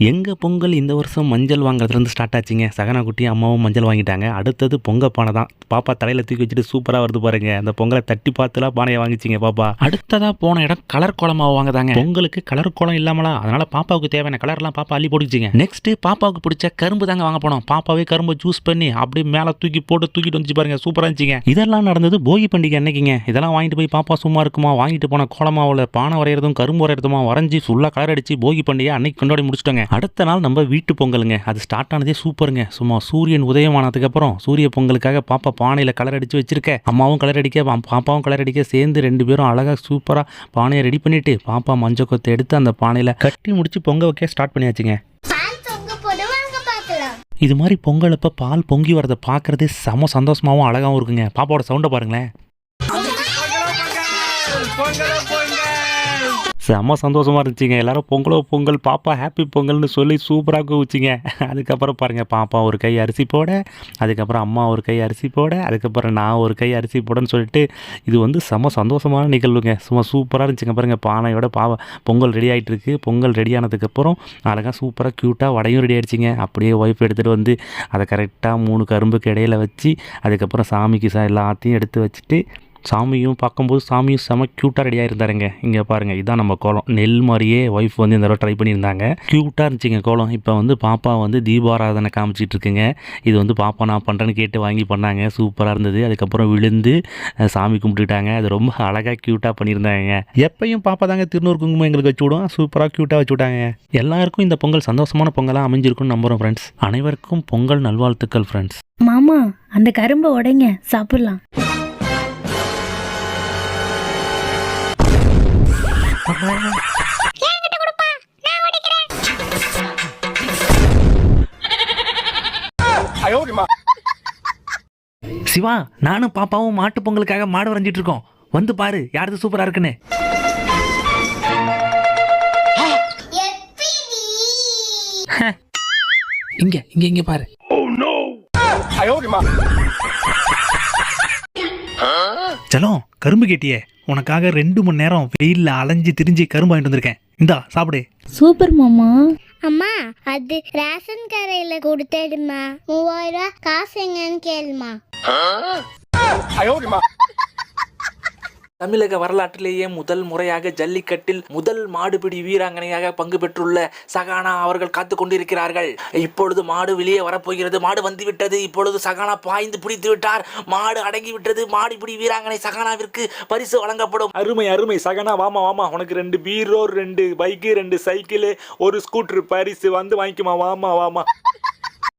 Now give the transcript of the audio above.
எங்க பொங்கல் இந்த வருஷம் மஞ்சள் வாங்குறதுலேருந்து ஸ்டார்ட் ஆச்சுங்க. சகனா குட்டியும் அம்மாவும் மஞ்சள் வாங்கிட்டாங்க. அடுத்தது பொங்க பானை தான். பாப்பா தலையில் தூக்கி வச்சுட்டு சூப்பராக வருது பாருங்க. அந்த பொங்கலை தட்டி பார்த்துலாம் பானையை வாங்கிச்சிங்க பாப்பா. அடுத்ததாக போன இடம் கலர் கோலமாக வாங்குதாங்க. பொங்கலுக்கு கலர் கோலம் இல்லாமலா, அதனால பாப்பாவுக்கு தேவையான கலர்லாம் பாப்பா அள்ளி போட்டுச்சிங்க. நெக்ஸ்ட் பாப்பாவுக்கு பிடிச்ச கரும்பு தாங்க வாங்க போனோம். பாப்பாவே கரும்பு ஜூஸ் பண்ணி அப்படியே மேலே தூக்கிட்டு வந்துச்சு பாருங்க. சூப்பராக இருந்துச்சுங்க. இதெல்லாம் நடந்தது போகி பண்டிகை அன்னைக்குங்க. இதெல்லாம் வாங்கிட்டு போய் பாப்பா சும்மா இருக்குமா, வாங்கிட்டு போன கோலமாவில் பானை வரைகிறதும் கரும்பு வரைகிறதுமா வரைஞ்சி ஃபுல்லாக கலர் அடிச்சு போகி பண்டிகை அன்னைக்கு கொண்டாடி முடிச்சிட்டோங்க. அடுத்த நாள் நம்ம வீட்டு பொங்கலுங்க. அது ஸ்டார்ட் ஆனதே சூப்பருங்க. சும்மா சூரியன் உதயமானதுக்கு அப்புறம் சூரிய பொங்கலுக்காக பாப்பா பானையில் கலர் அடிச்சு வச்சிருக்க, அம்மாவும் கலர் அடிக்க பாப்பாவும் கலர் அடிக்க, சேர்ந்து 2 பேரும் அழகா சூப்பரா பானையை ரெடி பண்ணிட்டு பாப்பா மஞ்சள் கொத்தை எடுத்து அந்த பானையில கட்டி முடிச்சு பொங்க வைக்க ஸ்டார்ட் பண்ணியாச்சுங்க. இது மாதிரி பொங்கல் அப்ப பால் பொங்கி வரதை பார்க்கறதே செம சந்தோஷமாவும் அழகாவும் இருக்குங்க. பாப்பாவோட சவுண்டை பாருங்களேன். செம்ம சந்தோஷமாக இருந்துச்சுங்க. எல்லாரும் பொங்கலோ பொங்கல், பாப்பா ஹாப்பி பொங்கல்னு சொல்லி சூப்பராக கூவிச்சிங்க. அதுக்கப்புறம் பாருங்கள், பாப்பா ஒரு கை அரிசி போட, அதுக்கப்புறம் அம்மா ஒரு கை அரிசி போட, அதுக்கப்புறம் நான் ஒரு கை அரிசி போடன்னு சொல்லிட்டு இது வந்து செம்ம சந்தோஷமான நிகழ்வுங்க. சும்மா சூப்பராக இருந்துச்சுங்க. பாருங்கள், பானையோட பொங்கல் ரெடி ஆகிட்டு இருக்கு. பொங்கல் ரெடி ஆனதுக்கப்புறம் அழகாக சூப்பராக க்யூட்டாக வடையும் ரெடி ஆகிடுச்சிங்க. அப்படியே ஒய்ஃப் எடுத்துகிட்டு வந்து அதை கரெக்டாக 3 கரும்புக்கு இடையில வச்சு, அதுக்கப்புறம் சாமிக்கு எல்லாத்தையும் எடுத்து வச்சுட்டு சாமியும் பார்க்கும்போது சாமியும் செம க்யூட்டாக ரெடியாக இருந்தாருங்க. இங்கே பாருங்கள், இதுதான் நம்ம கோலம். நெல் மாதிரியே ஒய்ஃப் வந்து இந்த தடவை ட்ரை பண்ணியிருந்தாங்க. க்யூட்டாக இருந்துச்சுங்க கோலம். இப்போ வந்து பாப்பா வந்து தீபாராதனை காமிச்சிட்டு இருக்குங்க. இது வந்து பாப்பா நான் பண்ணுறேன்னு கேட்டு வாங்கி பண்ணாங்க. சூப்பராக இருந்தது. அதுக்கப்புறம் விழுந்து சாமி கும்பிட்டுட்டாங்க. அது ரொம்ப அழகாக க்யூட்டாக பண்ணியிருந்தாங்க. எப்பயும் பாப்பா தாங்க திருநூறு குங்குமம் எங்களுக்கு வச்சு விடும். சூப்பராக க்யூட்டாக வச்சு விட்டாங்க. எல்லாருக்கும் இந்த பொங்கல் சந்தோஷமான பொங்கலாக அமைஞ்சிருக்குன்னு நம்புகிறோம் ஃப்ரெண்ட்ஸ். அனைவருக்கும் பொங்கல் நல்வாழ்த்துக்கள் ஃப்ரெண்ட்ஸ். மாமா, அந்த கரும்பை உடைங்க, சாப்பிடலாம். சிவா, நானும் பாப்பாவும் மாட்டு பொங்கலுக்காக மாடு வரைஞ்சிட்டு இருக்கோம். வந்து பாரு யாருக்கு சூப்பரா இருக்குன்னு. இங்க இங்க இங்க பாரு. சலம், கரும்பு கேட்டியே, உனக்காக 2 மணி நேரம் வெயில்ல அலைஞ்சு திரிஞ்சு கரும்பு வாங்கிட்டு வந்திருக்கேன். இந்தா சாப்பிடு. சூப்பர் மாமா. அம்மா, அது ரேஷன் கடையில கொடுத்துடுமா. 3000 ரூபாய் காசு எங்கன்னு கேளுமா. தமிழக வரலாற்றிலேயே முதல் முறையாக ஜல்லிக்கட்டில் முதல் மாடுபிடி வீராங்கனையாக பங்கு பெற்றுள்ள சகானா அவர்கள் காத்து கொண்டிருக்கிறார்கள். இப்பொழுது மாடு வெளியே வரப்போகிறது. மாடு வந்துவிட்டது. இப்பொழுது சகானா பாய்ந்து பிடித்து விட்டார். மாடு அடங்கி விட்டது. மாடுபிடி வீராங்கனை சகானாவிற்கு பரிசு வழங்கப்படும். அருமை அருமை சகானா, வாமா வாமா, உனக்கு 2 பீரோ, 2 பைக்கு, 2 சைக்கிள், 1 ஸ்கூட்டர் பரிசு வந்து வாங்கிக்குமா. வாமா வாமா.